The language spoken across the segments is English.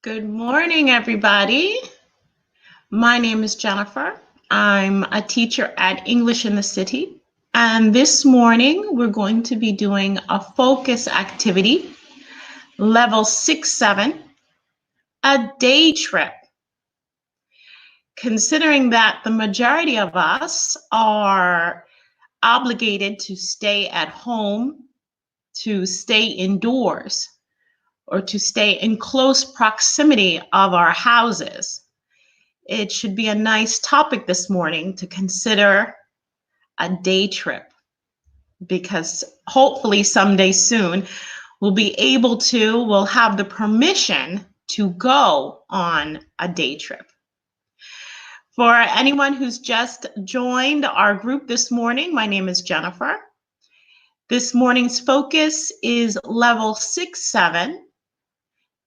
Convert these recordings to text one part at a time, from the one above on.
Good morning, everybody. My name is Jennifer. I'm a teacher at English in the City. And this morning, we're going to be doing a focus activity, level 6-7, a day trip. Considering that the majority of us are obligated to stay at home, to stay indoors, or to stay in close proximity of our houses, it should be a nice topic this morning to consider a day trip, because hopefully someday soon we'll have the permission to go on a day trip. For anyone who's just joined our group this morning, my name is Jennifer. This morning's focus is level 6-7,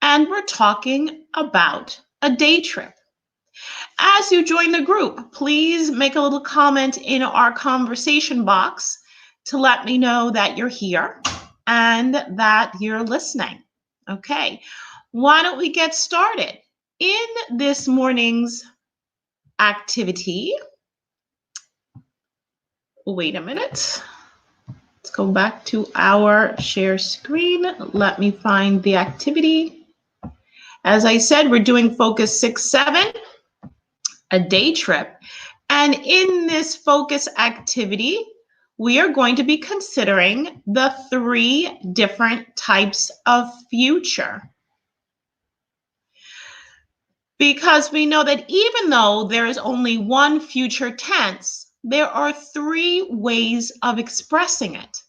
and we're talking about a day trip. As you join the group, please make a little comment in our conversation box to let me know that you're here and that you're listening. Okay, why don't we get started? In this morning's activity, wait a minute. Let's go back to our share screen. Let me find the activity. As I said, we're doing focus 6-7. A day trip. And in this focus activity, we are going to be considering the 3 different types of future. Because we know that even though there is only one future tense, there are 3 ways of expressing it.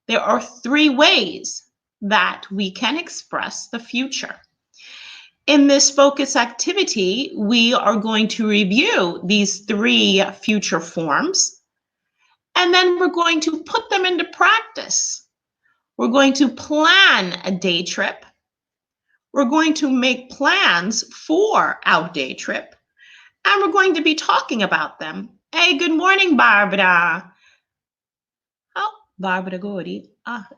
There are 3 ways that we can express the future. In this focus activity, we are going to review these 3 future forms, and then we're going to put them into practice. We're going to plan a day trip. We're going to make plans for our day trip, and we're going to be talking about them. Hey, good morning, Barbara. Oh, Barbara Gori.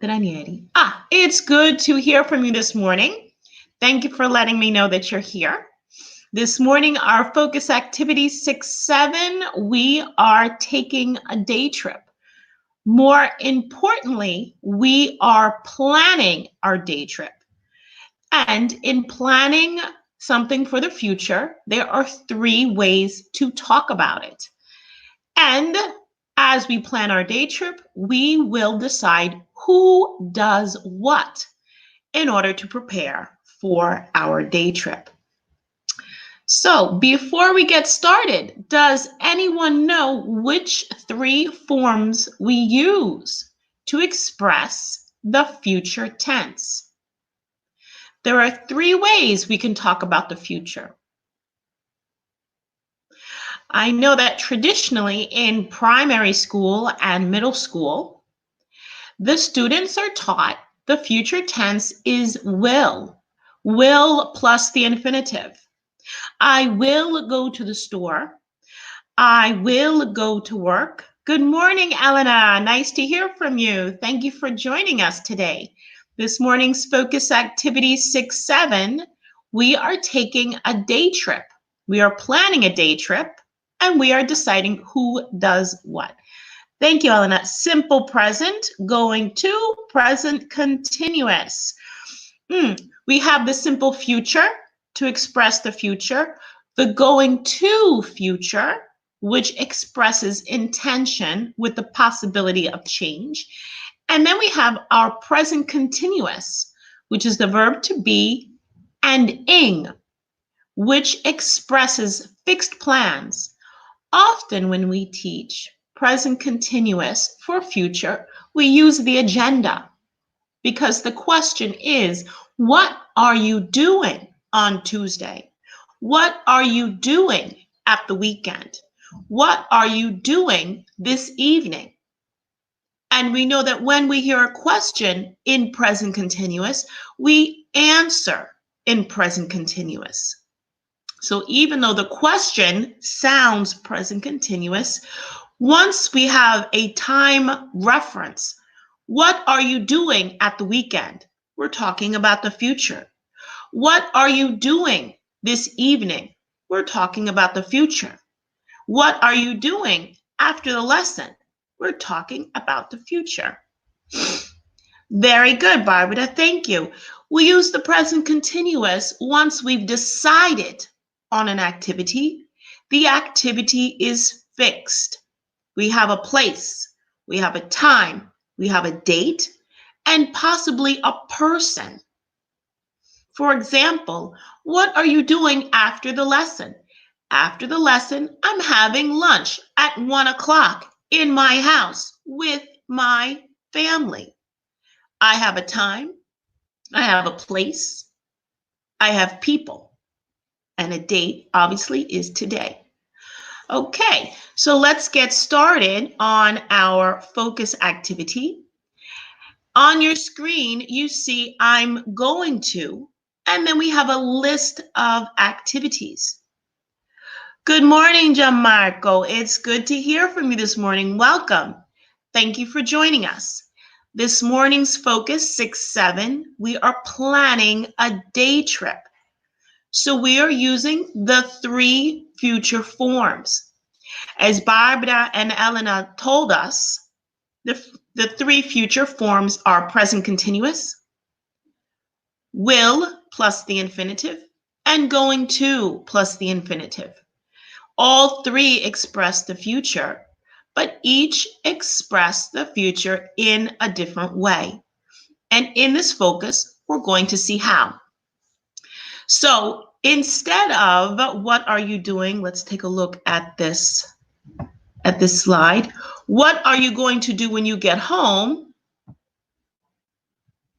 Granieri. It's good to hear from you this morning. Thank you for letting me know that you're here. This morning, our focus activity 6-7, we are taking a day trip. More importantly, we are planning our day trip. And in planning something for the future, there are 3 ways to talk about it. And as we plan our day trip, we will decide who does what in order to prepare for our day trip. So before we get started, does anyone know which 3 forms we use to express the future tense? There are 3 ways we can talk about the future. I know that traditionally in primary school and middle school, the students are taught the future tense is will plus the infinitive. I will go to the store. I will go to work. Good morning, Elena. Nice to hear from you. Thank you for joining us today. This morning's focus activity 6-7, we are taking a day trip. We are planning a day trip, and we are deciding who does what. Thank you, Elena. Simple present going to present continuous. We have the simple future to express the future, the going to future, which expresses intention with the possibility of change. And then we have our present continuous, which is the verb to be, and ing, which expresses fixed plans. Often when we teach present continuous for future, we use the agenda, because the question is, what are you doing on Tuesday? What are you doing at the weekend? What are you doing this evening? And we know that when we hear a question in present continuous, we answer in present continuous. So even though the question sounds present continuous, once we have a time reference, what are you doing at the weekend? We're talking about the future. What are you doing this evening? We're talking about the future. What are you doing after the lesson? We're talking about the future. Very good, Barbara. Thank you. We use the present continuous once we've decided on an activity. The activity is fixed. We have a place, we have a time, we have a date, and possibly a person. For example, what are you doing after the lesson? After the lesson, I'm having lunch at 1 o'clock in my house with my family. I have a time, I have a place, I have people, and a date obviously is today. Okay, so let's get started on our focus activity. On your screen, you see I'm going to, and then we have a list of activities. Good morning, Gianmarco. It's good to hear from you this morning. Welcome. Thank you for joining us. This morning's focus, 6-7, we are planning a day trip. So we are using the 3 future forms. As Barbara and Elena told us, the 3 future forms are present continuous, will plus the infinitive, and going to plus the infinitive. All 3 express the future, but each express the future in a different way. And in this focus, we're going to see how. So instead of what are you doing, let's take a look at this slide. What are you going to do when you get home?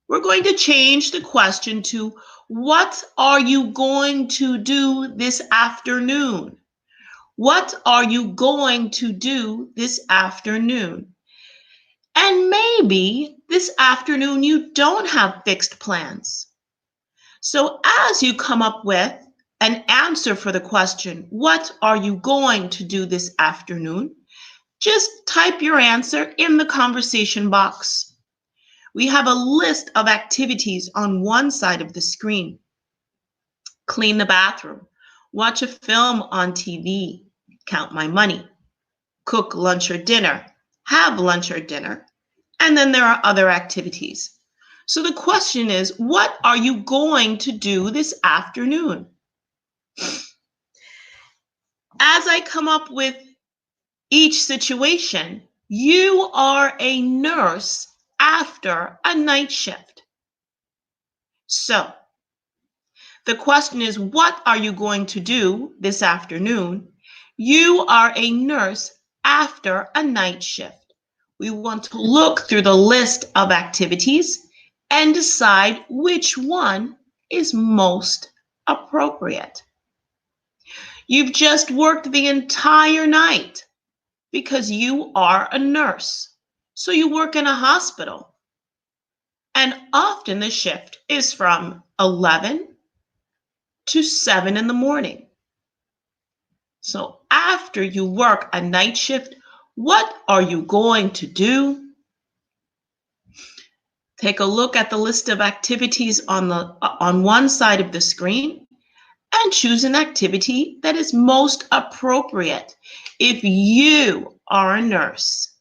We're going to change the question to what are you going to do this afternoon? What are you going to do this afternoon? And maybe this afternoon you don't have fixed plans. So as you come up with an answer for the question, what are you going to do this afternoon? Just type your answer in the conversation box. We have a list of activities on one side of the screen. Clean the bathroom, watch a film on TV, count my money, cook lunch or dinner, have lunch or dinner, and then there are other activities. So the question is, what are you going to do this afternoon? As I come up with each situation, you are a nurse after a night shift. So the question is, what are you going to do this afternoon? You are a nurse after a night shift. We want to look through the list of activities and decide which one is most appropriate. You've just worked the entire night because you are a nurse. So you work in a hospital. And often the shift is from 11 to 7 in the morning. So after you work a night shift, what are you going to do? Take a look at the list of activities on one side of the screen and choose an activity that is most appropriate. If you are a nurse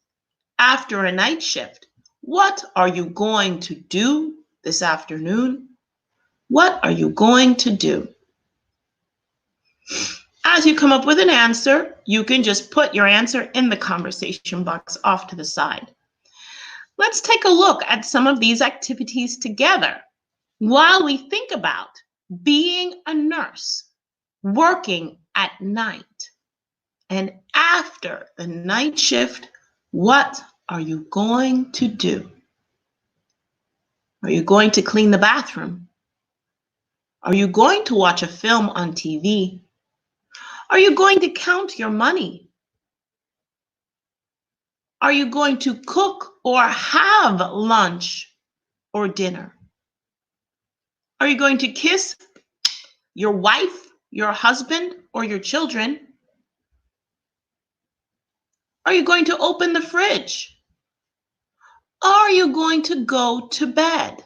after a night shift, what are you going to do this afternoon? What are you going to do? As you come up with an answer, you can just put your answer in the conversation box off to the side. Let's take a look at some of these activities together while we think about being a nurse, working at night, and after the night shift, what are you going to do? Are you going to clean the bathroom? Are you going to watch a film on TV? Are you going to count your money? Are you going to cook or have lunch or dinner? Are you going to kiss your wife, your husband, or your children? Are you going to open the fridge? Are you going to go to bed?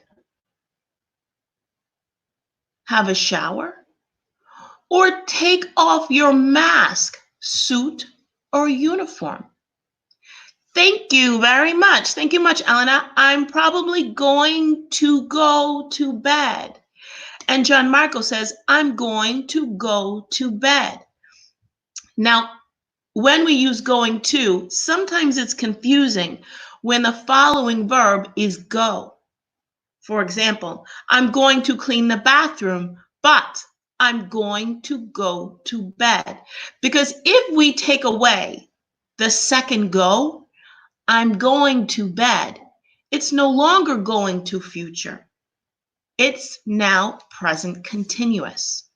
have a shower, or take off your mask, suit, or uniform? Thank you very much. Thank you much, Elena. I'm probably going to go to bed. And John Marco says, I'm going to go to bed. Now, when we use going to, sometimes it's confusing when the following verb is go. For example, I'm going to clean the bathroom, but I'm going to go to bed. Because if we take away the second go, I'm going to bed, it's no longer going to future. It's now present continuous.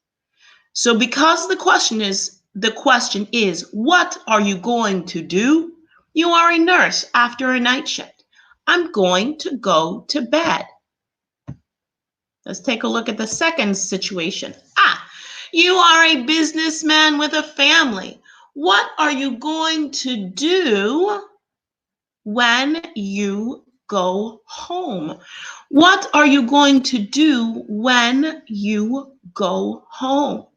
So because the question is, what are you going to do? You are a nurse after a night shift. I'm going to go to bed. Let's take a look at the second situation. You are a businessman with a family. What are you going to do when you go home? What are you going to do when you go home?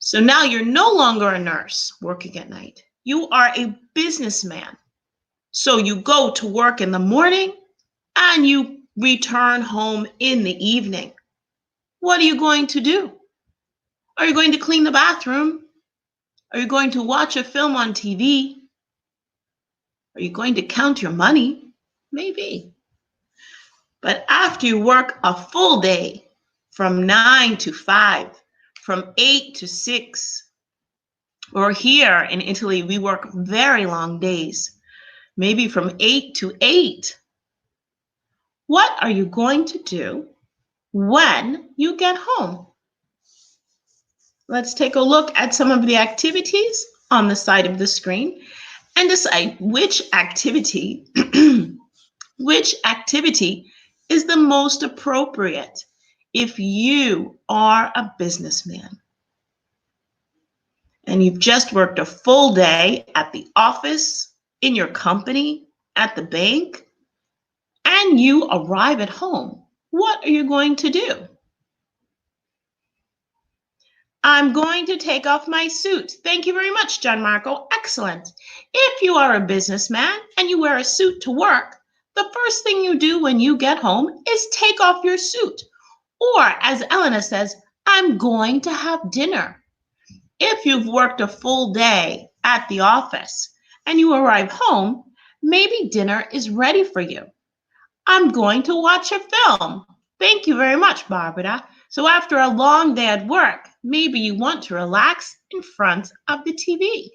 So now you're no longer a nurse working at night. You are a businessman. So you go to work in the morning and you return home in the evening. What are you going to do? Are you going to clean the bathroom? Are you going to watch a film on TV? Are you going to count your money? Maybe. But after you work a full day from 9 to 5, from 8 to 6, or here in Italy, we work very long days, maybe from 8 to 8. What are you going to do when you get home? Let's take a look at some of the activities on the side of the screen and decide which activity is the most appropriate if you are a businessman and you've just worked a full day at the office, in your company, at the bank, and you arrive at home. What are you going to do? I'm going to take off my suit. Thank you very much, John Marco. Excellent. If you are a businessman and you wear a suit to work, the first thing you do when you get home is take off your suit. Or, as Elena says, I'm going to have dinner. If you've worked a full day at the office and you arrive home, maybe dinner is ready for you. I'm going to watch a film. Thank you very much, Barbara. So after a long day at work, maybe you want to relax in front of the TV.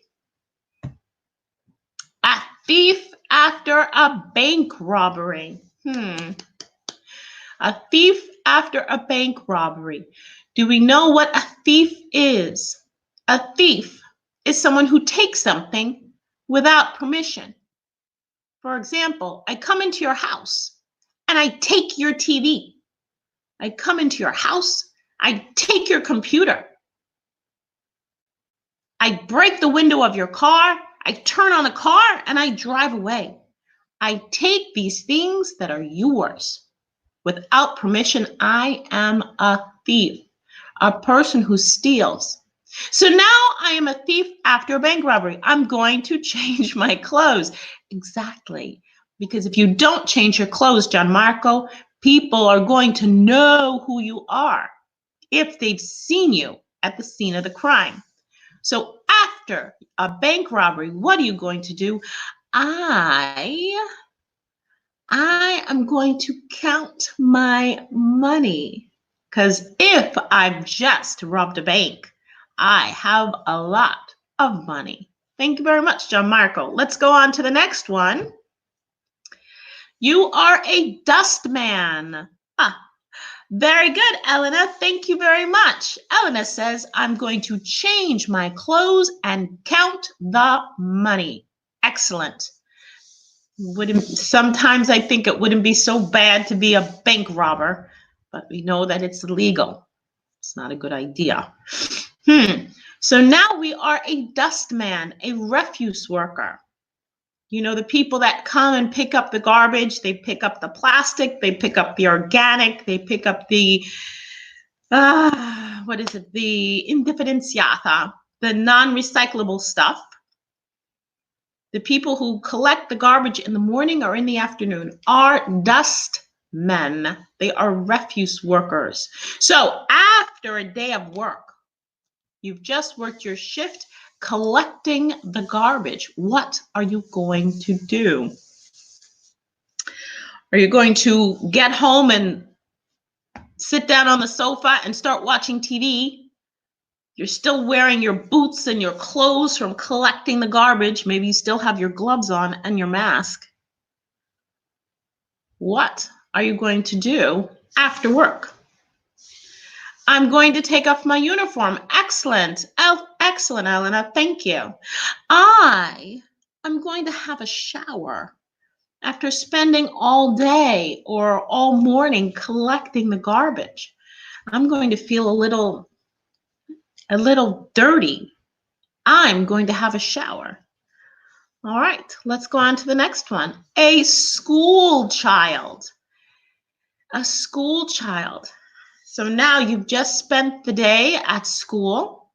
A thief after a bank robbery. A thief after a bank robbery. Do we know what a thief is? A thief is someone who takes something without permission. For example, I come into your house and I take your TV. I come into your house, I take your computer. I break the window of your car, I turn on the car, and I drive away. I take these things that are yours. Without permission, I am a thief, a person who steals. So now I am a thief after a bank robbery. I'm going to change my clothes. Exactly. Because if you don't change your clothes, John Marco, people are going to know who you are if they've seen you at the scene of the crime. So after a bank robbery, what are you going to do? I am going to count my money. Because if I've just robbed a bank, I have a lot of money. Thank you very much, John Marco. Let's go on to the next one. You are a dustman. Very good, Elena. Thank you very much. Elena says, I'm going to change my clothes and count the money. Excellent. Sometimes I think it wouldn't be so bad to be a bank robber, but we know that it's illegal. It's not a good idea. So now we are a dustman, a refuse worker. You know, the people that come and pick up the garbage, they pick up the plastic, they pick up the organic, they pick up the What is it? The indifferenciata, the non-recyclable stuff. The people who collect the garbage in the morning or in the afternoon are dust men. They are refuse workers. So after a day of work, you've just worked your shift collecting the garbage. What are you going to do? Are you going to get home and sit down on the sofa and start watching TV? You're still wearing your boots and your clothes from collecting the garbage. Maybe you still have your gloves on and your mask. What are you going to do after work? I'm going to take off my uniform. Excellent. Excellent, Elena. Thank you. I'm going to have a shower after spending all day or all morning collecting the garbage. I'm going to feel a little dirty. I'm going to have a shower. All right, let's go on to the next one. A school child. A school child. So now you've just spent the day at school,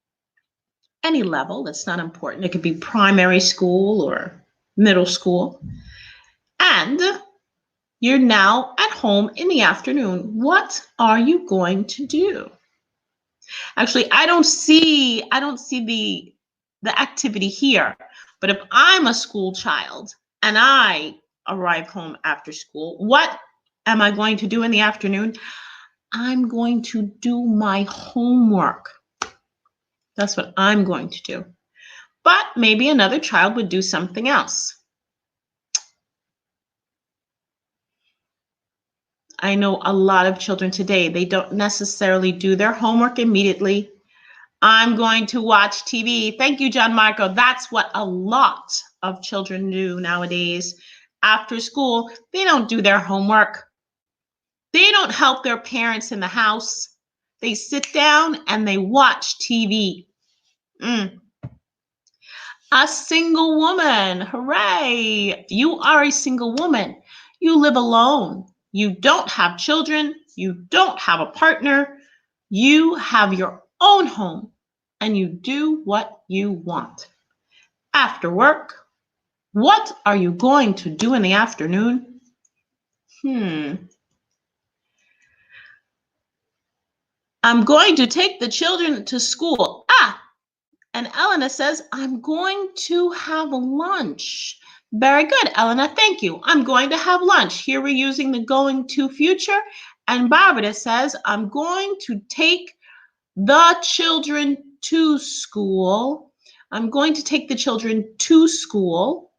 any level, that's not important. It could be primary school or middle school. And you're now at home in the afternoon. What are you going to do? Actually, I don't see the activity here. But if I'm a school child and I arrive home after school, what am I going to do in the afternoon? I'm going to do my homework. That's what I'm going to do. But maybe another child would do something else. I know a lot of children today, they don't necessarily do their homework immediately. I'm going to watch TV. Thank you, John Marco. That's what a lot of children do nowadays. After school, they don't do their homework. They don't help their parents in the house. They sit down and they watch TV. A single woman. Hooray. You are a single woman. You live alone. You don't have children. You don't have a partner. You have your own home and you do what you want. After work, what are you going to do in the afternoon? I'm going to take the children to school. And Elena says, I'm going to have lunch. Very good, Elena. Thank you. I'm going to have lunch. Here we're using the going to future. And Barbara says, I'm going to take the children to school. I'm going to take the children to school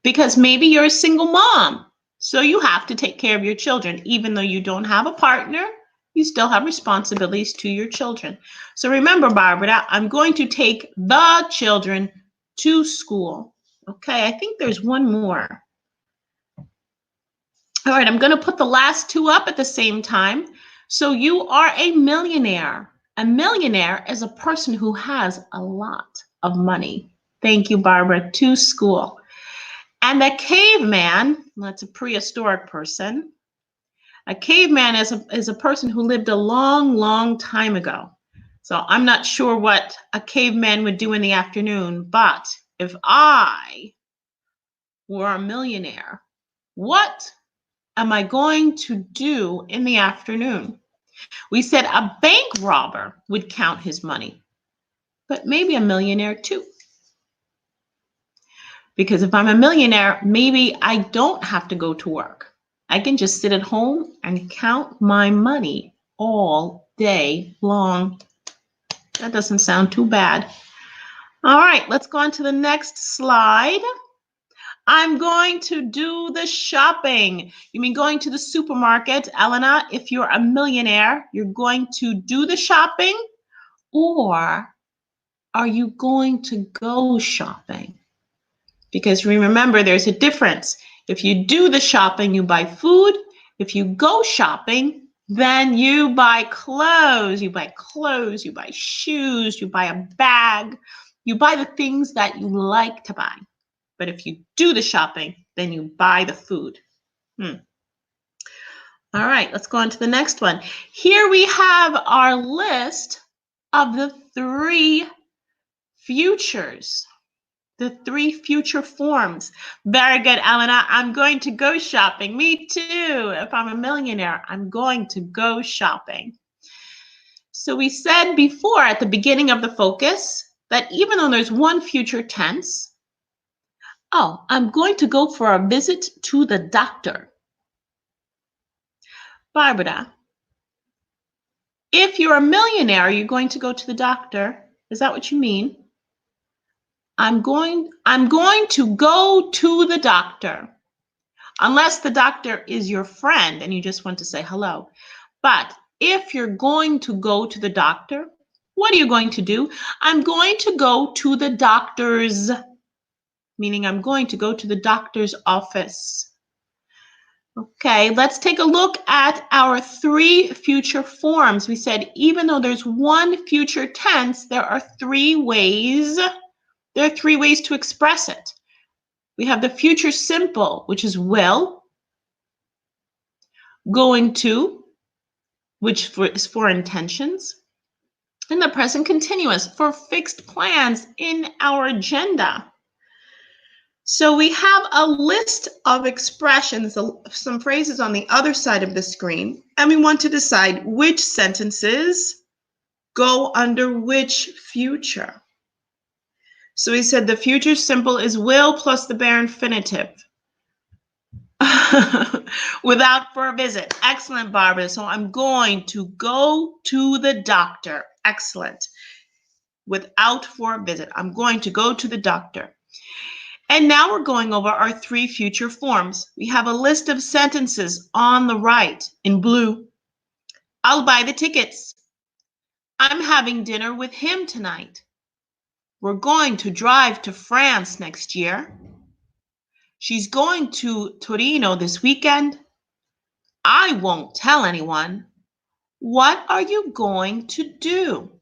because maybe you're a single mom. So you have to take care of your children. Even though you don't have a partner, you still have responsibilities to your children. So remember, Barbara, I'm going to take the children to school. Okay, I think there's one more. All right, I'm going to put the last two up at the same time. So you are a millionaire. A millionaire is a person who has a lot of money. Thank you, Barbara. To school. And a caveman, that's a prehistoric person. A caveman is a person who lived a long, long time ago. So I'm not sure what a caveman would do in the afternoon, but if I were a millionaire, what am I going to do in the afternoon? We said a bank robber would count his money, but maybe a millionaire too. Because if I'm a millionaire, maybe I don't have to go to work. I can just sit at home and count my money all day long. That doesn't sound too bad. All right, let's go on to the next slide. I'm going to do the shopping. You mean going to the supermarket, Elena? If you're a millionaire, you're going to do the shopping, or are you going to go shopping? Because remember, there's a difference. If you do the shopping, you buy food. If you go shopping, then you buy clothes. You buy clothes, you buy shoes, you buy a bag. You buy the things that you like to buy. But if you do the shopping, then you buy the food. All right, let's go on to the next one. Here we have our list of the three futures, the three future forms. Very good, Elena. I'm going to go shopping. Me too. If I'm a millionaire, I'm going to go shopping. So we said before at the beginning of the focus that even though there's one future tense, oh, I'm going to go for a visit to the doctor. Barbara, if you're a millionaire, you're going to go to the doctor. Is that what you mean? I'm going to go to the doctor. Unless the doctor is your friend and you just want to say hello. But if you're going to go to the doctor, what are you going to do? I'm going to go to the doctor's, meaning I'm going to go to the doctor's office. Okay, let's take a look at our three future forms. We said even though there's one future tense, there are three ways. There are three ways to express it. We have the future simple, which is will, going to, which is for intentions, and the present continuous for fixed plans in our agenda. So we have a list of expressions, some phrases on the other side of the screen, and we want to decide which sentences go under which future. So we said the future simple is will plus the bare infinitive. Without for a visit. Excellent, Barbara. So I'm going to go to the doctor. Excellent. Without for a visit. I'm going to go to the doctor. And now we're going over our three future forms. We have a list of sentences on the right in blue. I'll buy the tickets. I'm having dinner with him tonight. We're going to drive to France next year. She's going to Torino this weekend. I won't tell anyone. What are you going to do?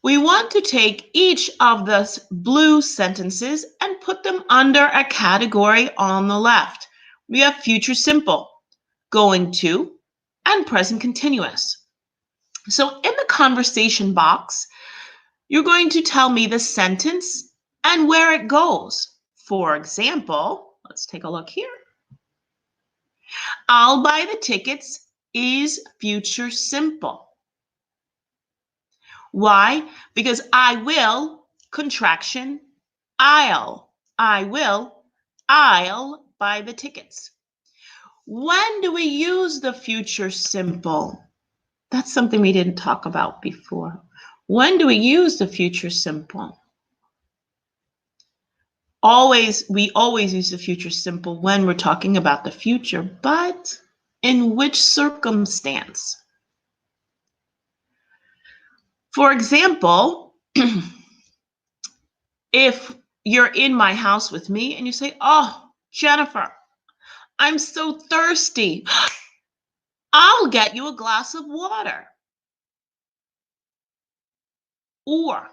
We want to take each of the blue sentences and put them under a category on the left. We have future simple, going to, and present continuous. So in the conversation box, you're going to tell me the sentence and where it goes. For example, let's take a look here. I'll buy the tickets is future simple. Why? Because I will, contraction, I'll. I will, I'll buy the tickets. When do we use the future simple? That's something we didn't talk about before. When do we use the future simple? We always use the future simple when we're talking about the future, but in which circumstance? For example, if you're in my house with me and you say, oh, Jennifer, I'm so thirsty. I'll get you a glass of water. Or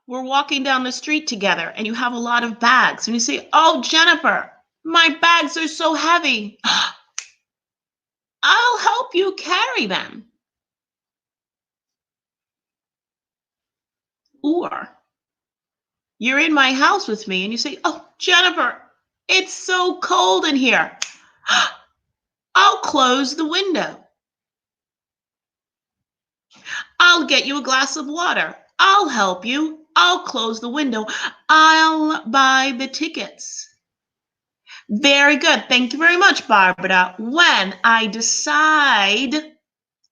we're walking down the street together and you have a lot of bags and you say, oh, Jennifer, my bags are so heavy. I'll help you carry them. Or you're in my house with me and you say, oh, Jennifer, it's so cold in here. I'll close the window. I'll get you a glass of water. I'll help you. I'll close the window. I'll buy the tickets. Very good. Thank you very much, Barbara. When I decide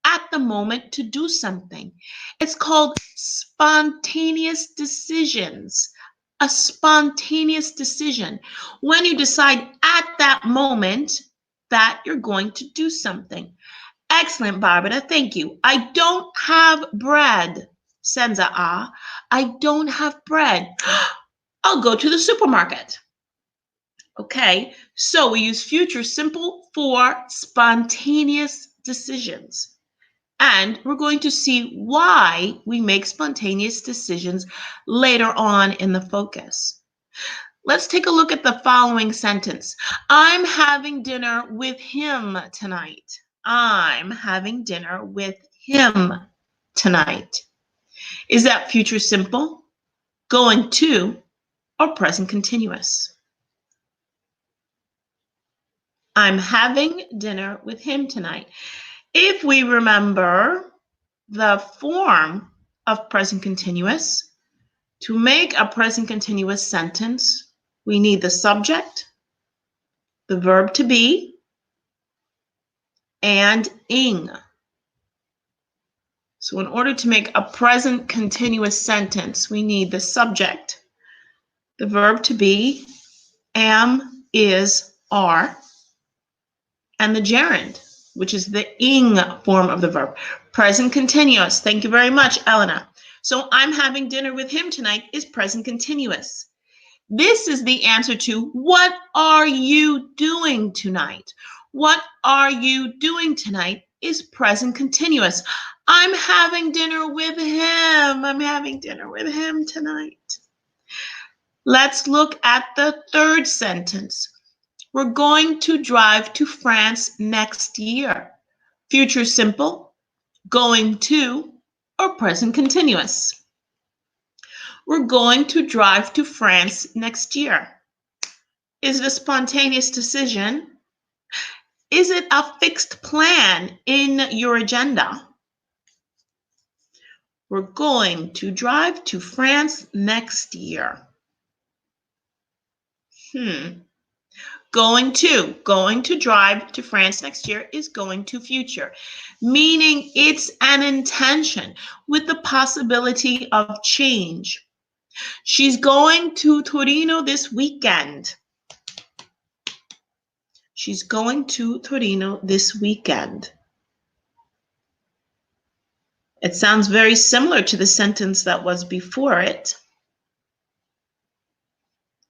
at the moment to do something, it's called spontaneous decisions. A spontaneous decision. When you decide at that moment that you're going to do something. Excellent, Barbara. Thank you. I don't have bread. Senza a. I don't have bread. I'll go to the supermarket. Okay, so we use future simple for spontaneous decisions. And we're going to see why we make spontaneous decisions later on in the focus. Let's take a look at the following sentence. I'm having dinner with him tonight. I'm having dinner with him tonight. Is that future simple, going to, or present continuous? I'm having dinner with him tonight. If we remember the form of present continuous, to make a present continuous sentence, we need the subject, the verb to be, and ing. So in order to make a present continuous sentence, we need the subject, the verb to be, am, is, are, and the gerund, which is the ing form of the verb. Present continuous. Thank you very much, Elena. So I'm having dinner with him tonight is present continuous. This is the answer to what are you doing tonight? What are you doing tonight is present continuous. I'm having dinner with him. I'm having dinner with him tonight. Let's look at the third sentence. We're going to drive to France next year. Future simple, going to, or present continuous. We're going to drive to France next year. Is it a spontaneous decision? Is it a fixed plan in your agenda? We're going to drive to France next year. Going to drive to France next year is going to future, meaning it's an intention with the possibility of change. She's going to Torino this weekend. She's going to Torino this weekend. It sounds very similar to the sentence that was before it.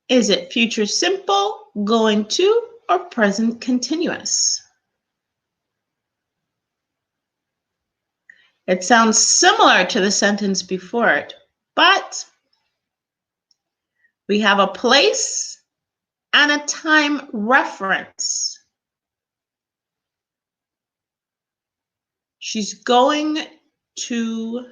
Is it future simple, going to, or present continuous? It sounds similar to the sentence before it, but we have a place and a time reference. She's going to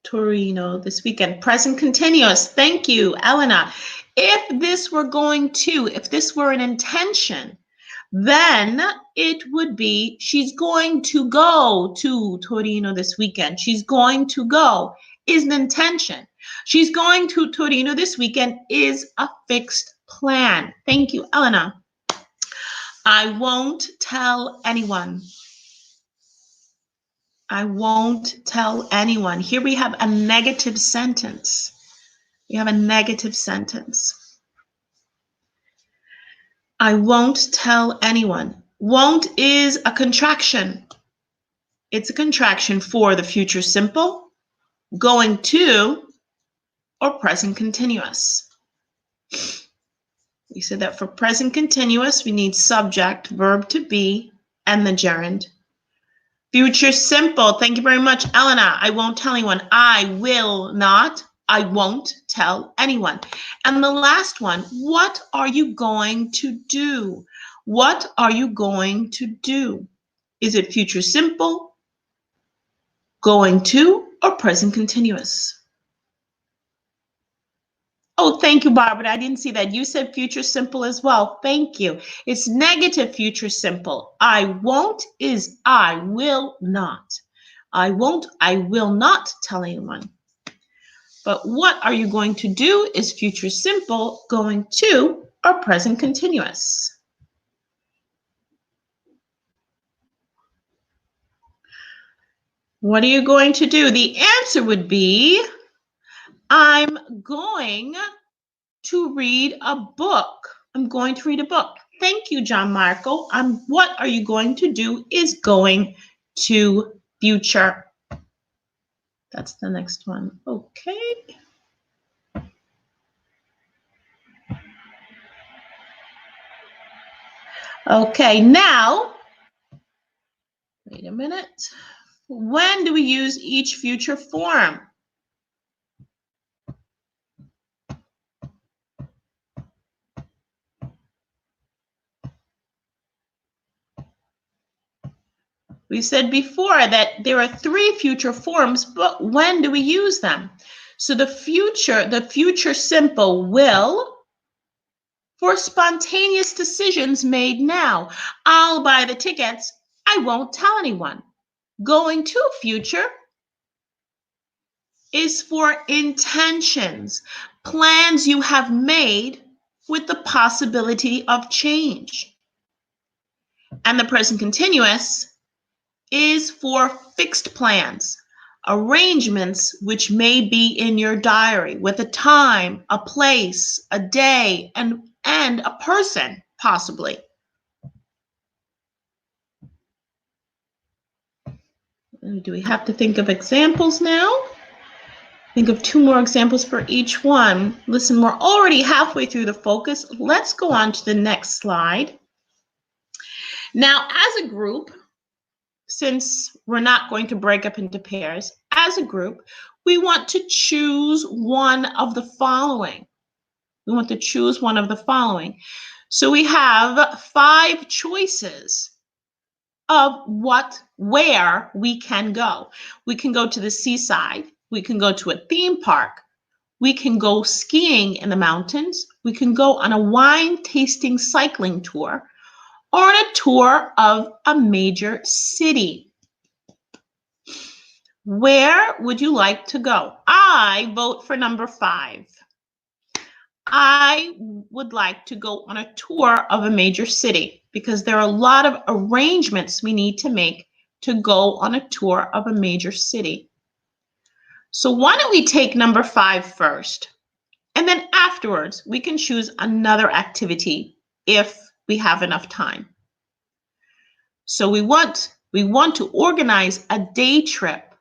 Torino this weekend. Present continuous. Thank you, Elena. If this were if this were an intention, then it would be she's going to go to Torino this weekend. She's going to go is an intention. She's going to Torino this weekend is a fixed plan. Thank you, Elena. I won't tell anyone. I won't tell anyone. Here we have a negative sentence. We have a negative sentence. I won't tell anyone. Won't is a contraction. It's a contraction for the future simple, going to, or present continuous. We said that for present continuous, we need subject, verb to be, and the gerund. Future simple. Thank you very much, Elena. I won't tell anyone. I will not. I won't tell anyone. And the last one, what are you going to do? What are you going to do? Is it future simple, going to, or present continuous? Oh, thank you, Barbara. I didn't see that. You said future simple as well. Thank you. It's negative future simple. I won't is I will not. I won't, I will not tell anyone. But what are you going to do is future simple, going to, or present continuous. What are you going to do? The answer would be, I'm going to read a book. I'm going to read a book. Thank you, John Marco. What are you going to do is going to future. That's the next one. Okay. Okay, now, wait a minute. When do we use each future form? We said before that there are 3 future forms, but when do we use them? So the future simple will for spontaneous decisions made now. I'll buy the tickets. I won't tell anyone. Going to future is for intentions, plans you have made with the possibility of change. And the present continuous is for fixed plans, arrangements which may be in your diary with a time, a place, a day, and a person, possibly. Do we have to think of examples now? Think of 2 more examples for each one. Listen, we're already halfway through the focus. Let's go on to the next slide. Now, as a group, since we're not going to break up into pairs, as a group, we want to choose one of the following. We want to choose one of the following. So we have 5 choices of where we can go. We can go to the seaside. We can go to a theme park. We can go skiing in the mountains. We can go on a wine tasting cycling tour or on a tour of a major city. Where would you like to go? I vote for number 5. I would like to go on a tour of a major city because there are a lot of arrangements we need to make to go on a tour of a major city. So why don't we take number 5 first? And then afterwards, we can choose another activity if we have enough time. So we want to organize a day trip,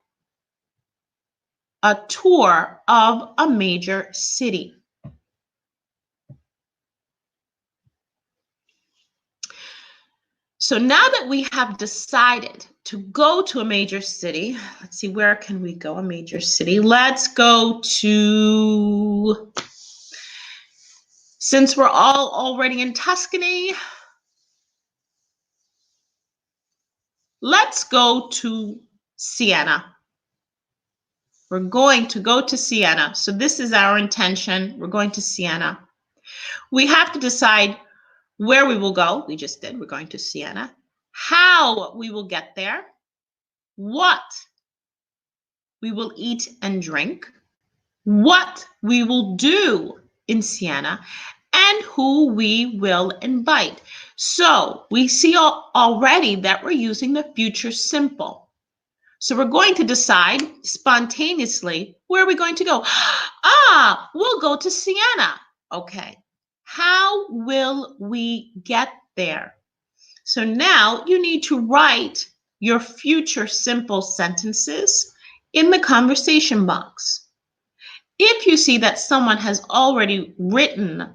a tour of a major city. So now that we have decided to go to a major city, let's see, where can we go? A major city. Let's go to, since we're all already in Tuscany, let's go to Siena. We're going to go to Siena. So this is our intention. We're going to Siena. We have to decide where we will go. We just did. We're going to Siena. How we will get there. What we will eat and drink. What we will do in Siena. And who we will invite. So we see already that we're using the future simple. So we're going to decide spontaneously, where are we going to go? We'll go to Siena. Okay. How will we get there? So now you need to write your future simple sentences in the conversation box. If you see that someone has already written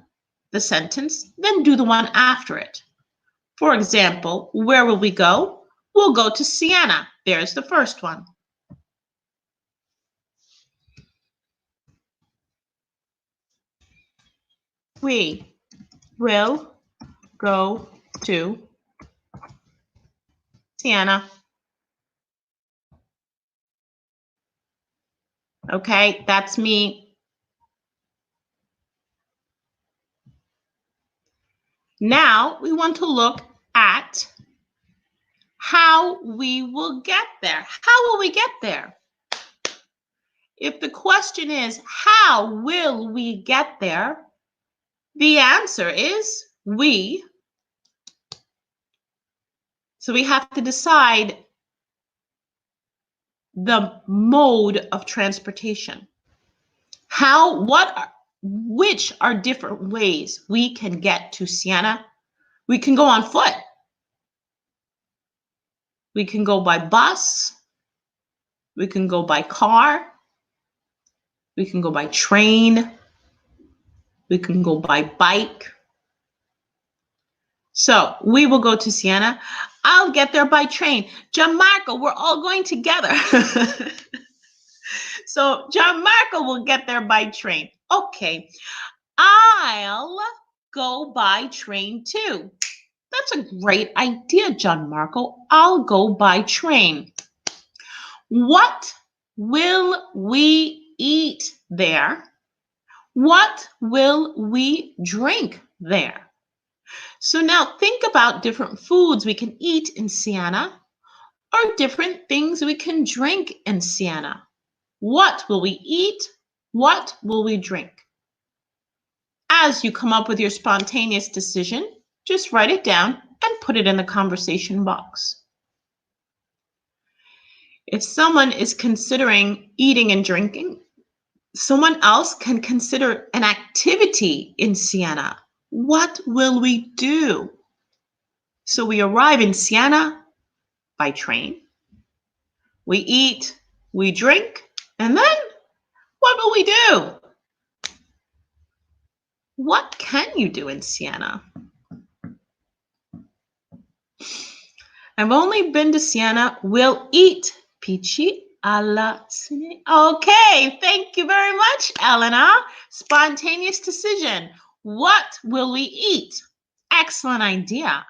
the sentence, then do the one after it. For example, where will we go? We'll go to Siena. There's the first one. We will go to Siena. Okay, that's me. Now we want to look at how we will get there. How will we get there? If the question is, how will we get there? The answer is we. So we have to decide the mode of transportation. Which are different ways we can get to Siena? We can go on foot. We can go by bus. We can go by car. We can go by train. We can go by bike. So we will go to Siena. I'll get there by train. Gianmarco, we're all going together. So Gianmarco will get there by train. Okay, I'll go by train too. That's a great idea, Gianmarco. I'll go by train. What will we eat there? What will we drink there? So now think about different foods we can eat in Siena or different things we can drink in Siena. What will we eat? What will we drink? As you come up with your spontaneous decision, just write it down and put it in the conversation box. If someone is considering eating and drinking, someone else can consider an activity in Siena. What will we do? So we arrive in Siena by train. We eat, we drink, and then what will we do? What can you do in Siena? I've only been to Siena. We'll eat. Pici alla cine. Okay, thank you very much, Elena. Spontaneous decision. What will we eat? Excellent idea.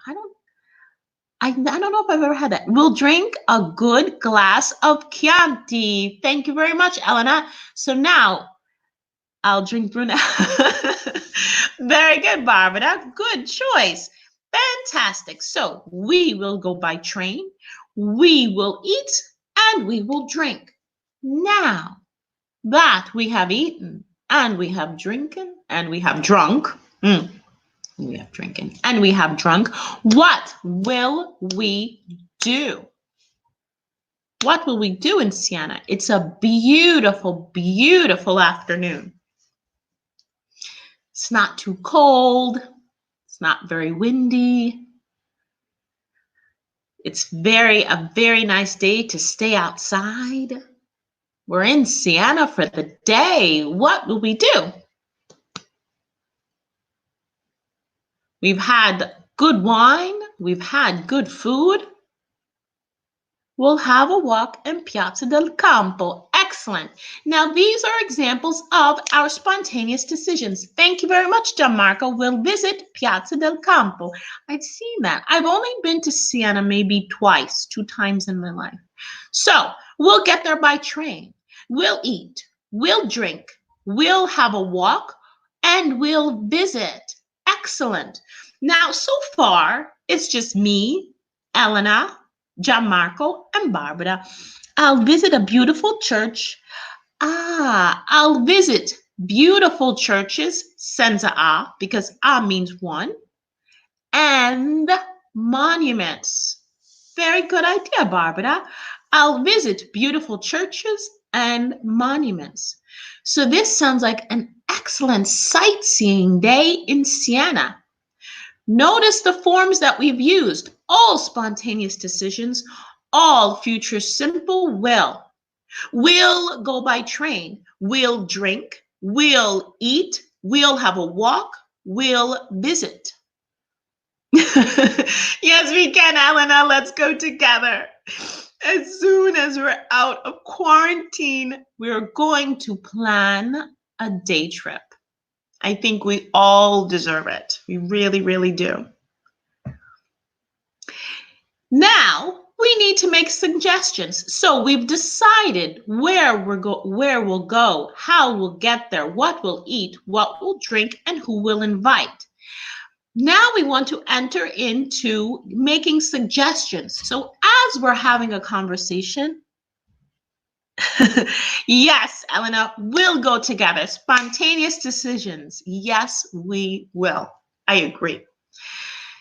I don't know if I've ever had that. We'll drink a good glass of Chianti. Thank you very much, Elena. So now I'll drink Brunello. Very good, Barbara. Good choice. Fantastic. So we will go by train, we will eat, and we will drink. Now that we have eaten, and we have drinking, and we have drunk, we have drinking, and we have drunk, what will we do? What will we do in Siena? It's a beautiful, beautiful afternoon. It's not too cold. It's not very windy. It's a very nice day to stay outside. We're in Siena for the day. What will we do? We've had good wine. We've had good food. We'll have a walk in Piazza del Campo. Excellent. Now, these are examples of our spontaneous decisions. Thank you very much, Gianmarco. We'll visit Piazza del Campo. I've seen that. I've only been to Siena maybe twice, 2 times in my life. So we'll get there by train. We'll eat. We'll drink. We'll have a walk. And we'll visit. Excellent. Now, so far, it's just me, Elena, Gianmarco, and Barbara. I'll visit a beautiful church. I'll visit beautiful churches, senza a, because a means one, and monuments. Very good idea, Barbara. I'll visit beautiful churches and monuments. So this sounds like an excellent sightseeing day in Siena. Notice the forms that we've used. All spontaneous decisions, all future simple will. We'll go by train. We'll drink. We'll eat. We'll have a walk. We'll visit. Yes, we can, Elena. Let's go together. As soon as we're out of quarantine, we're going to plan a day trip. I think we all deserve it. We really, really do. Now, we need to make suggestions. So we've decided where we'll go, how we'll get there, what we'll eat, what we'll drink, and who we'll invite. Now we want to enter into making suggestions. So as we're having a conversation, yes, Elena, we'll go together. Spontaneous decisions. Yes, we will. I agree.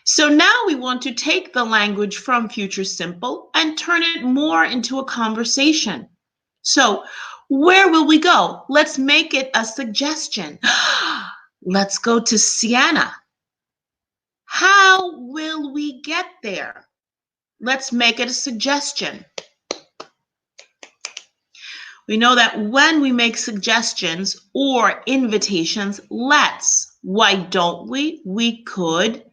So now we want to take the language from future simple and turn it more into a conversation. So where will we go? Let's make it a suggestion. Let's go to Siena. How will we get there? Let's make it a suggestion. We know that when we make suggestions or invitations, let's, why don't we could,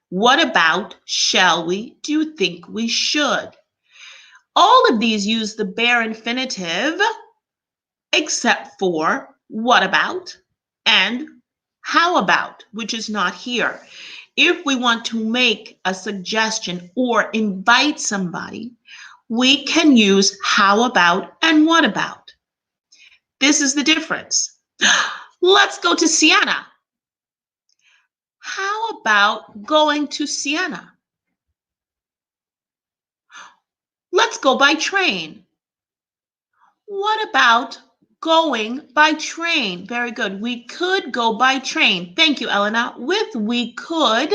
what about, shall we, do you think we should? All of these use the bare infinitive, except for what about and how about, which is not here. if we want to make a suggestion or invite somebody, we can use how about and what about. This is the difference. Let's go to Siena. How about going to Siena? Let's go by train. What about going by train? Very good. We could go by train. Thank you, Elena. With we could,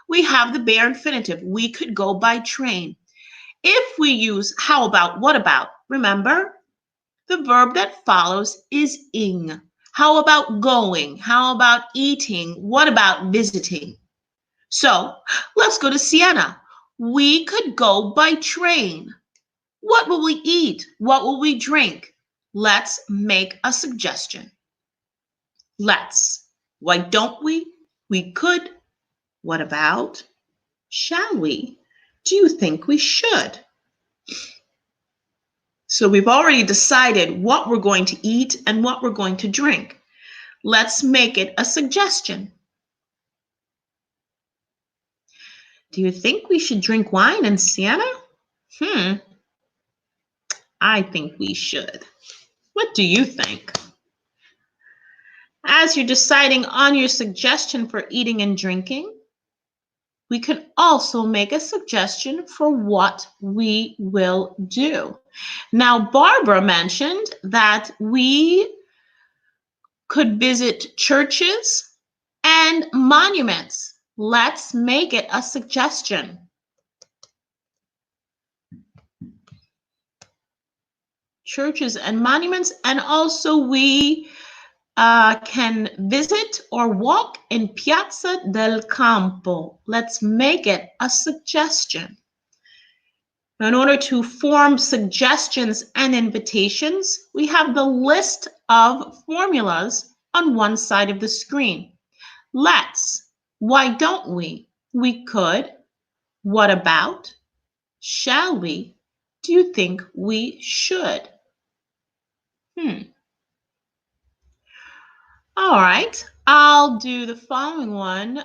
we have the bare infinitive. We could go by train. If we use how about, what about, remember, the verb that follows is ing. How about going? How about eating? What about visiting? So let's go to Siena. We could go by train. What will we eat? What will we drink? Let's make a suggestion. Let's. Why don't we? We could. What about? Shall we? Do you think we should? So we've already decided what we're going to eat and what we're going to drink. Let's make it a suggestion. Do you think we should drink wine in Siena? I think we should. What do you think? As you're deciding on your suggestion for eating and drinking, we can also make a suggestion for what we will do. Now, Barbara mentioned that we could visit churches and monuments. Let's make it a suggestion. Churches and monuments, and also we can visit or walk in Piazza del Campo. Let's make it a suggestion. In order to form suggestions and invitations, we have the list of formulas on one side of the screen. Let's. Why don't we? We could. What about? Shall we? Do you think we should? All right, I'll do the following one.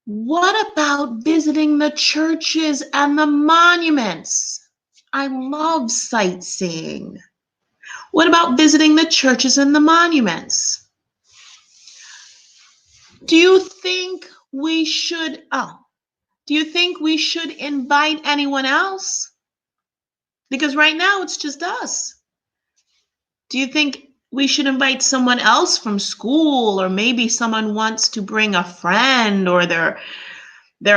What about visiting the churches and the monuments? I love sightseeing. What about visiting the churches and the monuments? Do you think we should, invite anyone else? Because right now it's just us. Do you think we should invite someone else from school, or maybe someone wants to bring a friend or their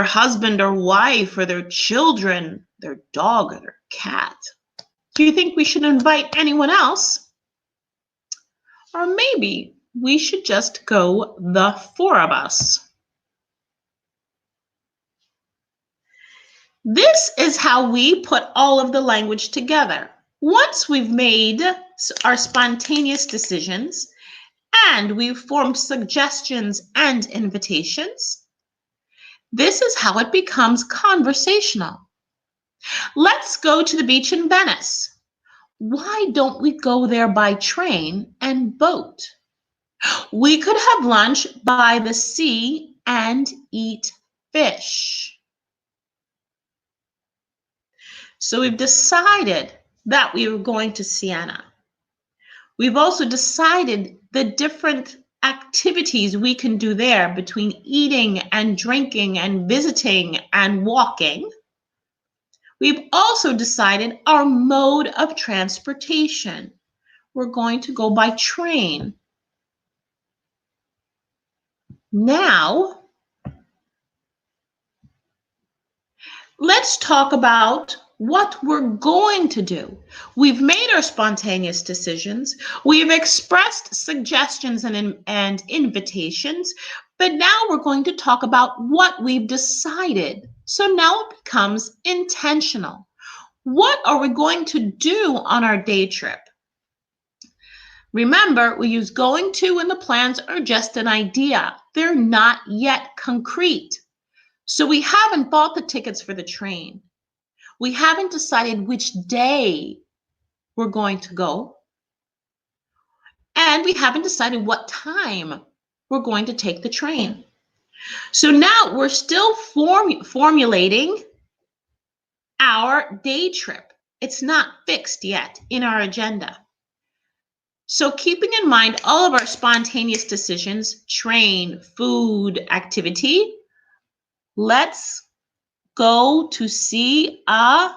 husband or wife or their children, their dog or their cat? Do you think we should invite anyone else? Or maybe we should just go the four of us. This is how we put all of the language together. Once we've made our spontaneous decisions and we've formed suggestions and invitations, this is how it becomes conversational. Let's go to the beach in Venice. Why don't we go there by train and boat? We could have lunch by the sea and eat fish. So we've decided that we were going to Siena. We've also decided the different activities we can do there between eating and drinking and visiting and walking. We've also decided our mode of transportation. We're going to go by train. Now, let's talk about what we're going to do. We've made our spontaneous decisions. We've expressed suggestions and invitations, but now we're going to talk about what we've decided. So now it becomes intentional. What are we going to do on our day trip? Remember, we use going to when the plans are just an idea. They're not yet concrete. So we haven't bought the tickets for the train. We haven't decided which day we're going to go. And we haven't decided what time we're going to take the train. So now we're still formulating our day trip. It's not fixed yet in our agenda. So keeping in mind all of our spontaneous decisions, train, food, activity, let's go to see a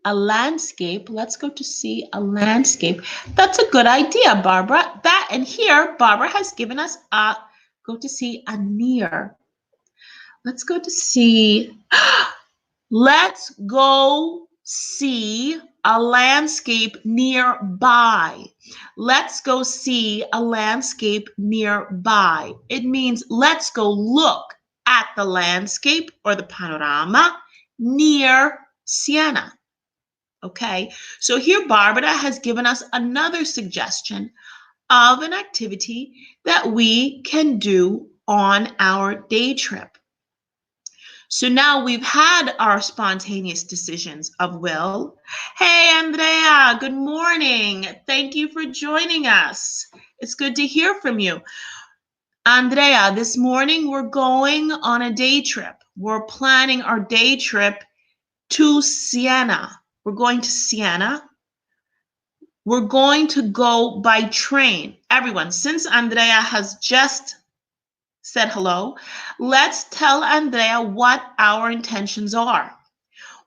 landscape. Let's go to see a landscape. That's a good idea, Barbara. And here, Barbara has given us go to see a near. Let's go to see, let's go see a landscape nearby. Let's go see a landscape nearby. It means let's go look at the landscape or the panorama near Siena. Okay, so here Barbara has given us another suggestion of an activity that we can do on our day trip. So now we've had our spontaneous decisions of will. Hey, Andrea, good morning. Thank you for joining us. It's good to hear from you. Andrea, this morning we're going on a day trip. We're planning our day trip to Siena. We're going to Siena. We're going to go by train. Everyone, since Andrea has just said hello, let's tell Andrea what our intentions are.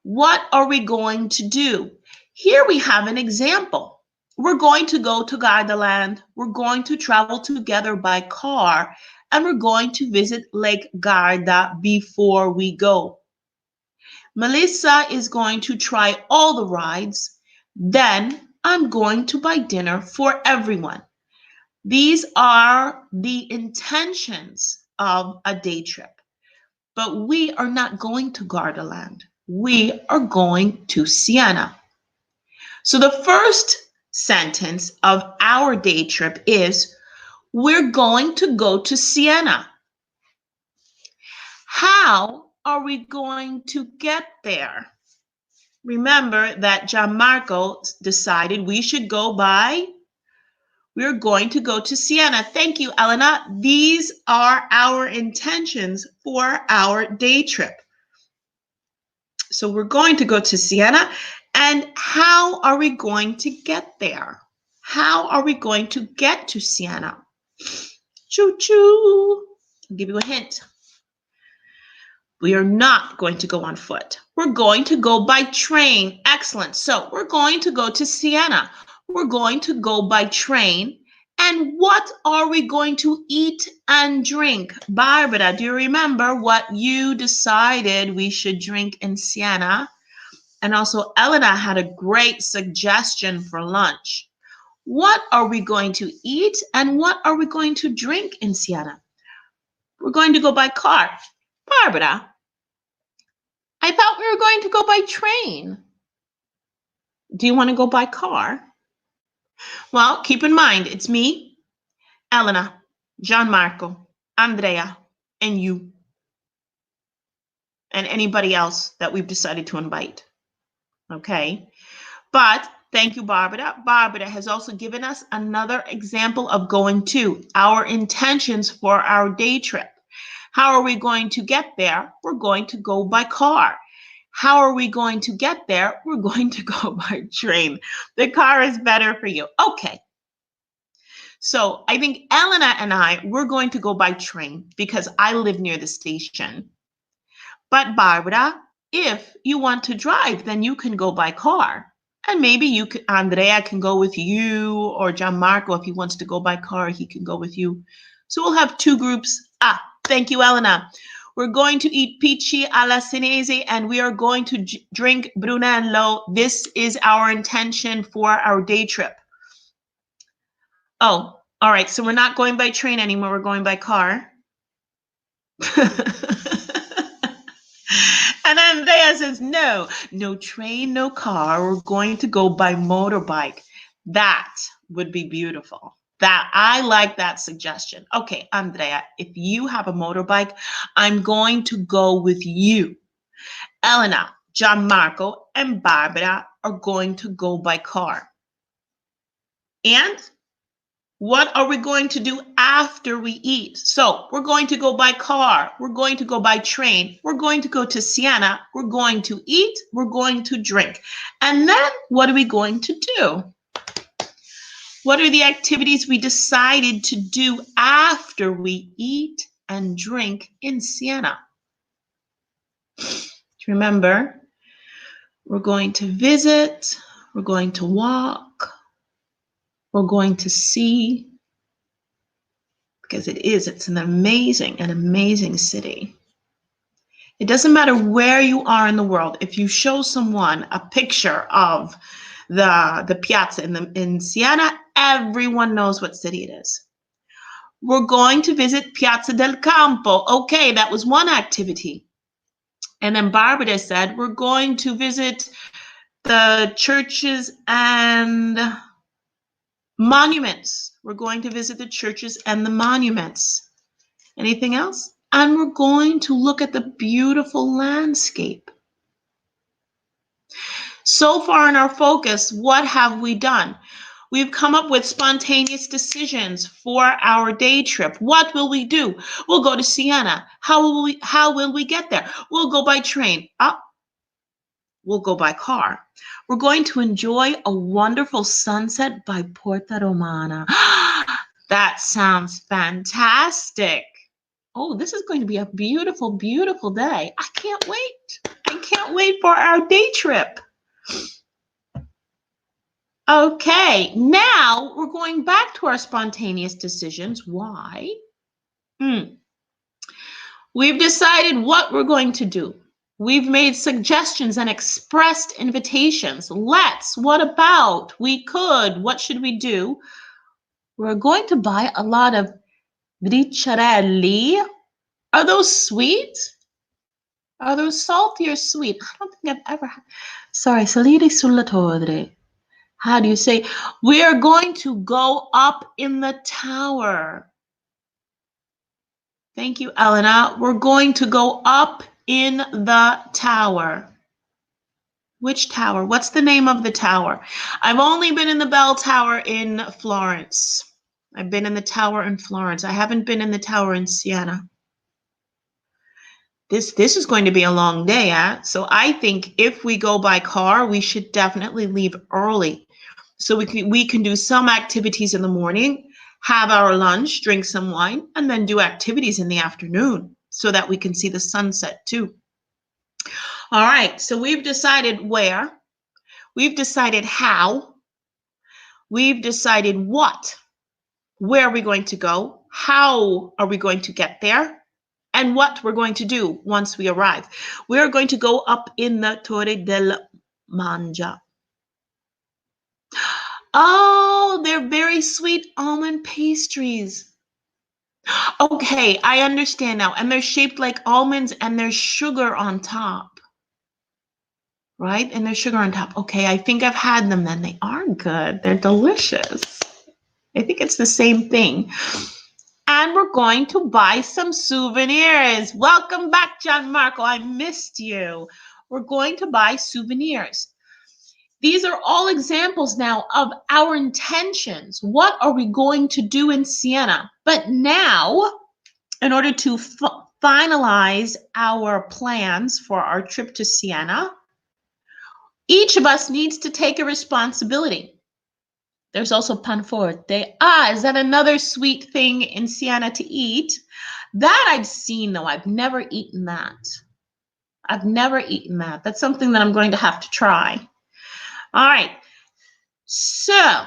What are we going to do? Here we have an example. We're going to go to Gardaland. We're going to travel together by car, and we're going to visit Lake Garda before we go. Melissa is going to try all the rides. Then I'm going to buy dinner for everyone. These are the intentions of a day trip. But we are not going to Gardaland. We are going to Siena. So the first sentence of our day trip is, we're going to go to Siena. How are we going to get there? Remember that Gianmarco decided we should go by, we're going to go to Siena. Thank you, Elena. These are our intentions for our day trip. So we're going to go to Siena. And how are we going to get there? How are we going to get to Siena? Choo-choo. I'll give you a hint. We are not going to go on foot. We're going to go by train. Excellent. So we're going to go to Siena. We're going to go by train. And what are we going to eat and drink? Barbara, do you remember what you decided we should drink in Siena? And also Elena had a great suggestion for lunch. What are we going to eat and what are we going to drink in Siena? We're going to go by car. Barbara, I thought we were going to go by train. Do you want to go by car? Well, keep in mind, it's me, Elena, Gianmarco, Andrea, and you. And anybody else that we've decided to invite. Okay? But thank you, Barbara. Barbara has also given us another example of going to our intentions for our day trip. How are we going to get there? We're going to go by car. How are we going to get there? We're going to go by train. The car is better for you. Okay. So I think Elena and we're going to go by train because I live near the station. But Barbara, if you want to drive, then you can go by car. And maybe Andrea can go with you, or Gianmarco, if he wants to go by car, he can go with you. So we'll have two groups. Thank you, Elena. We're going to eat pici alla Senese, and we are going to drink Brunello. This is our intention for our day trip. Oh, all right. So we're not going by train anymore. We're going by car. And Andrea says, no train, no car. We're going to go by motorbike. That would be beautiful. I like that suggestion. Okay, Andrea, if you have a motorbike, I'm going to go with you. Elena, Gianmarco, and Barbara are going to go by car. And What are we going to do after we eat? So we're going to go by car. We're going to go by train. We're going to go to Siena. We're going to eat. We're going to drink. And then what are we going to do? What are the activities we decided to do after we eat and drink in Siena? Remember, we're going to visit. We're going to walk. We're going to see. Because it's an amazing city. It doesn't matter where you are in the world. If you show someone a picture of the piazza in Siena, everyone knows what city it is. We're going to visit Piazza del Campo. Okay, that was one activity. And then Barbara said, we're going to visit the churches and monuments. We're going to visit the churches and the monuments. Anything else? And we're going to look at the beautiful landscape. So far in our focus, what have we done? We've come up with spontaneous decisions for our day trip. What will we do? We'll go to Siena. How will we get there? We'll go by train. We'll go by car. We're going to enjoy a wonderful sunset by Porta Romana. That sounds fantastic. Oh, this is going to be a beautiful, beautiful day. I can't wait. I can't wait for our day trip. Okay, now we're going back to our spontaneous decisions. Why? We've decided what we're going to do. We've made suggestions and expressed invitations. Let's, what about, we could, what should we do? We're going to buy a lot of briciarelli. Are those sweet? Are those salty or sweet? I don't think I've ever had. Sorry, salire sulla torre. How do you say? We are going to go up in the tower. Thank you, Elena. We're going to go up in the tower. Which tower? What's the name of the tower? I've only been in the bell tower in Florence. I've been in the tower in Florence. I haven't been in the tower in Siena. This is going to be a long day, so I think if we go by car, we should definitely leave early. So we can do some activities in the morning, have our lunch, drink some wine, and then do activities in the afternoon so that we can see the sunset too. All right, so we've decided where, we've decided how, we've decided what, where are we going to go, how are we going to get there, and what we're going to do once we arrive. We're going to go up in the Torre del Mangia. Oh, they're very sweet almond pastries. Okay, I understand now. And they're shaped like almonds and there's sugar on top. Right? And there's sugar on top. Okay, I think I've had them then. They are good. They're delicious. I think it's the same thing. And we're going to buy some souvenirs. Welcome back, Gianmarco. I missed you. We're going to buy souvenirs. These are all examples now of our intentions. What are we going to do in Siena? But now, in order to finalize our plans for our trip to Siena, each of us needs to take a responsibility. There's also panforte. Is that another sweet thing in Siena to eat? That I've seen, though. I've never eaten that. I've never eaten that. That's something that I'm going to have to try. All right. So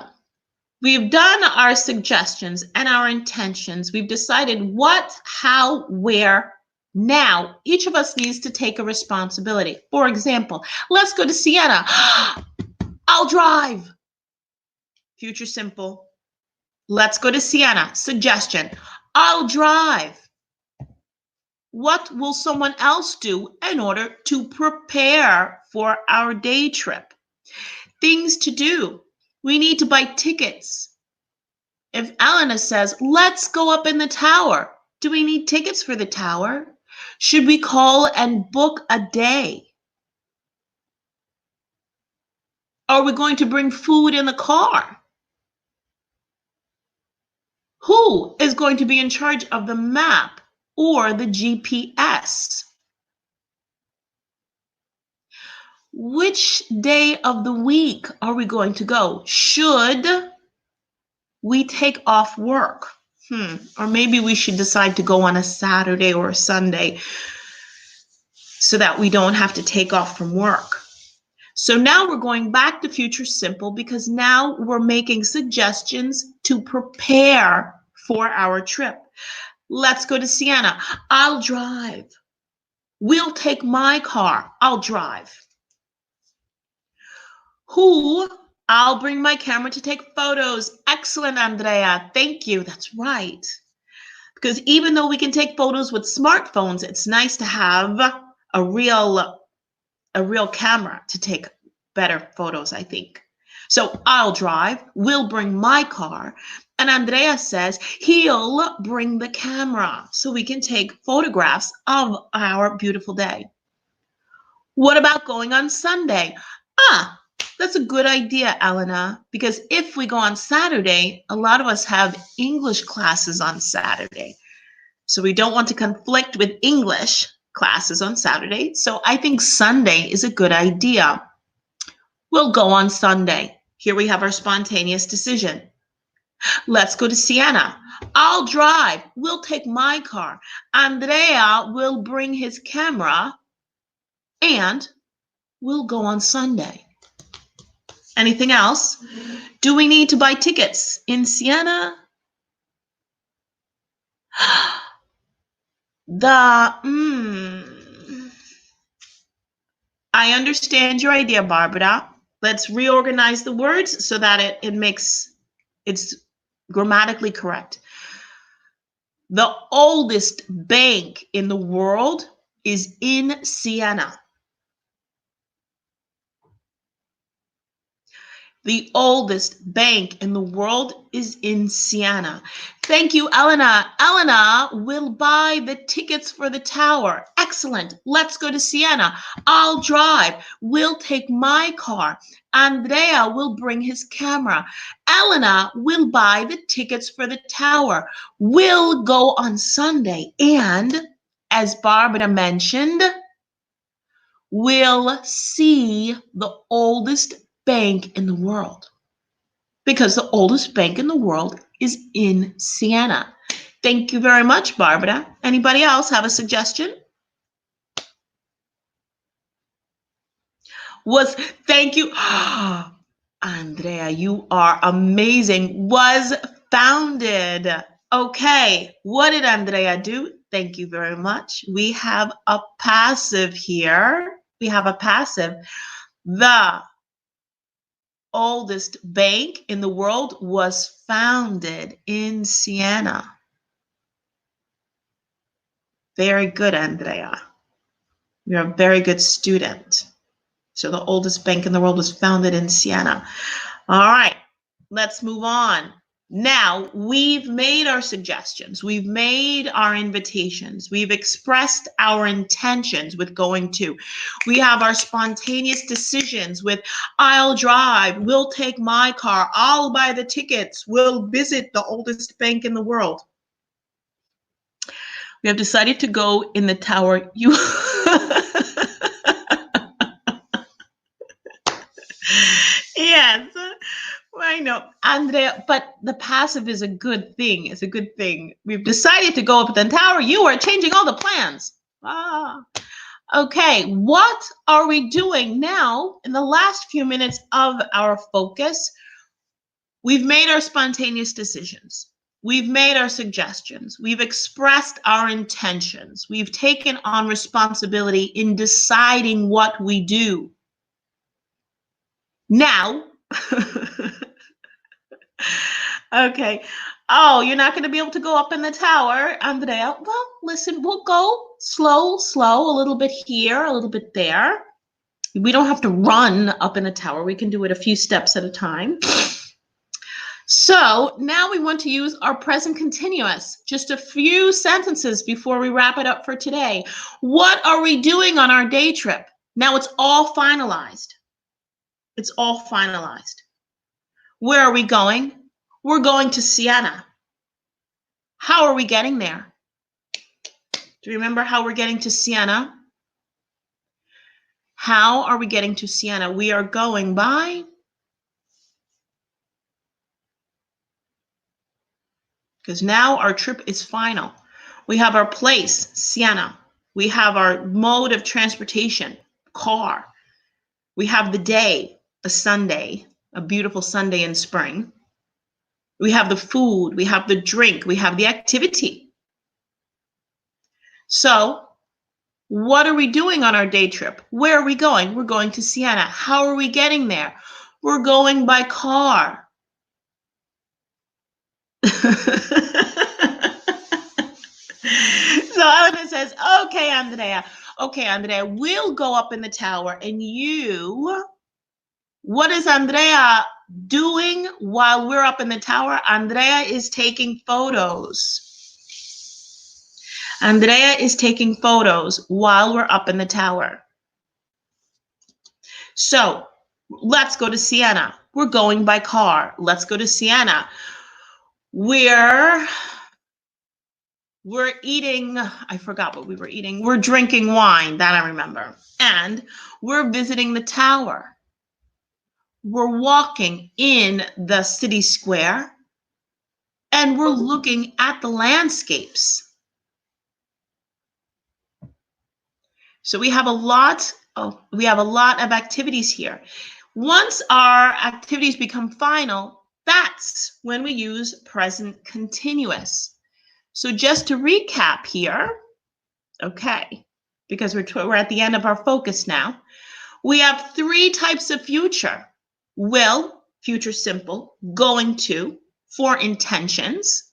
we've done our suggestions and our intentions. We've decided what, how, where. Now, each of us needs to take a responsibility. For example, let's go to Siena. I'll drive. Future simple. Let's go to Siena. Suggestion. I'll drive. What will someone else do in order to prepare for our day trip? Things to do. We need to buy tickets. If Elena says, let's go up in the tower, do we need tickets for the tower? Should we call and book a day? Are we going to bring food in the car? Who is going to be in charge of the map or the GPS? Which day of the week are we going to go? Should we take off work? Or maybe we should decide to go on a Saturday or a Sunday so that we don't have to take off from work. So now we're going back to future simple because now we're making suggestions to prepare for our trip. Let's go to Siena. I'll drive. We'll take my car. I'll drive. Who? I'll bring my camera to take photos. Excellent, Andrea. Thank you. That's right. Because even though we can take photos with smartphones, it's nice to have a real camera to take better photos, I think. So I'll drive. We'll bring my car. And Andrea says he'll bring the camera so we can take photographs of our beautiful day. What about going on Sunday? That's a good idea, Elena, because if we go on Saturday, a lot of us have English classes on Saturday. So we don't want to conflict with English classes on Saturday. So I think Sunday is a good idea. We'll go on Sunday. Here we have our spontaneous decision. Let's go to Siena. I'll drive. We'll take my car. Andrea will bring his camera and we'll go on Sunday. Anything else? Do we need to buy tickets in Siena? I understand your idea, Barbara. Let's reorganize the words so that it's grammatically correct. The oldest bank in the world is in Siena. The oldest bank in the world is in Siena. Thank you, Elena. Elena will buy the tickets for the tower. Excellent. Let's go to Siena. I'll drive. We'll take my car. Andrea will bring his camera. Elena will buy the tickets for the tower. We'll go on Sunday. And as Barbara mentioned, we'll see the oldest bank in the world because the oldest bank in the world is in Siena. Thank you very much, Barbara. Anybody else have a suggestion? Thank you. Andrea, you are amazing. Was founded. Okay, what did Andrea do? Thank you very much. We have a passive here. We have a passive. The oldest bank in the world was founded in Siena. Very good, Andrea. You're a very good student. So the oldest bank in the world was founded in Siena. All right, let's move on. Now, we've made our suggestions. We've made our invitations. We've expressed our intentions with going to. We have our spontaneous decisions with I'll drive, we'll take my car, I'll buy the tickets, we'll visit the oldest bank in the world. We have decided to go in the tower. Yes. I know, Andrea, but the passive is a good thing. It's a good thing. We've decided to go up the tower. You are changing all the plans. Okay, what are we doing now in the last few minutes of our focus? We've made our spontaneous decisions. We've made our suggestions. We've expressed our intentions. We've taken on responsibility in deciding what we do. Now, okay. Oh, you're not going to be able to go up in the tower, Andrea. Well, listen, we'll go slow, a little bit here, a little bit there. We don't have to run up in a tower. We can do it a few steps at a time. So now we want to use our present continuous. Just a few sentences before we wrap it up for today. What are we doing on our day trip? Now it's all finalized. It's all finalized. Where are we going? We're going to Siena. How are we getting there? Do you remember how we're getting to Siena? How are we getting to Siena? We are going by, because now our trip is final. We have our place, Siena. We have our mode of transportation, car. We have the day, a Sunday, a beautiful Sunday in spring. We have the food, we have the drink, we have the activity. So, what are we doing on our day trip? Where are we going? We're going to Siena. How are we getting there? We're going by car. So Elena says, okay, Andrea, we'll go up in the tower. And you, what is Andrea doing while we're up in the tower? Andrea is taking photos. Andrea is taking photos while we're up in the tower. So let's go to Siena. We're going by car. Let's go to Siena. We're eating, I forgot what we were eating. We're drinking wine, that I remember. And we're visiting the tower. We're walking in the city square. And we're looking at the landscapes. So we have a lot of activities here. Once our activities become final, that's when we use present continuous. So just to recap here, okay, because we're at the end of our focus now, we have three types of future. Will, future simple, going to, for intentions,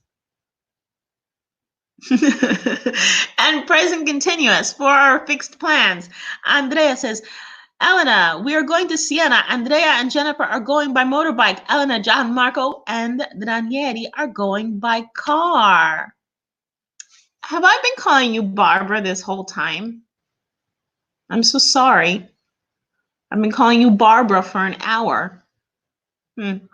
and present continuous for our fixed plans. Andrea says, Elena, we are going to Siena. Andrea and Jennifer are going by motorbike. Elena, Gianmarco, and Daniele are going by car. Have I been calling you Barbara this whole time? I'm so sorry. I've been calling you Barbara for an hour. And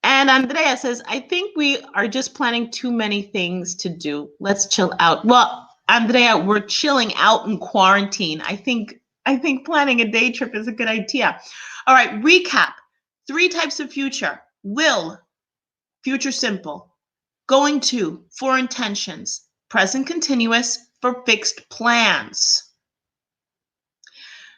Andrea says, I think we are just planning too many things to do. Let's chill out. Well, Andrea, we're chilling out in quarantine. I think planning a day trip is a good idea. All right, recap. Three types of future. Will, future simple. Going to, for intentions. Present continuous, for fixed plans.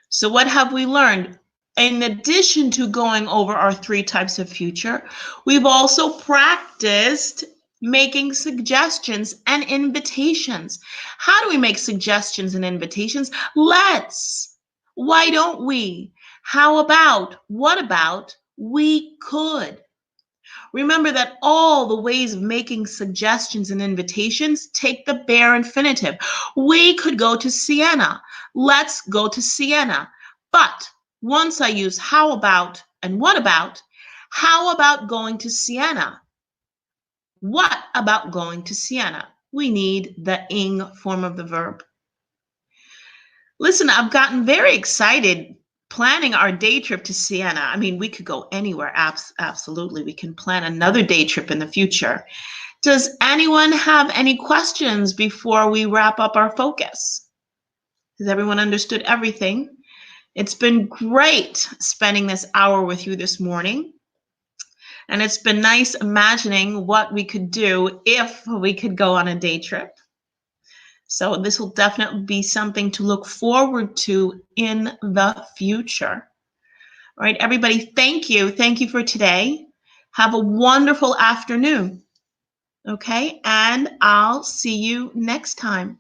So what have we learned? In addition to going over our three types of future, we've also practiced making suggestions and invitations. How do we make suggestions and invitations? Let's. Why don't we? How about? What about? We could. Remember that all the ways of making suggestions and invitations take the bare infinitive. We could go to Siena. Let's go to Siena. But once I use how about and what about, how about going to Siena? What about going to Siena? We need the ing form of the verb. Listen, I've gotten very excited planning our day trip to Siena. I mean, we could go anywhere. Absolutely. We can plan another day trip in the future. Does anyone have any questions before we wrap up our focus? Has everyone understood everything? It's been great spending this hour with you this morning. And it's been nice imagining what we could do if we could go on a day trip. So this will definitely be something to look forward to in the future. All right, everybody, thank you. Thank you for today. Have a wonderful afternoon. Okay, and I'll see you next time.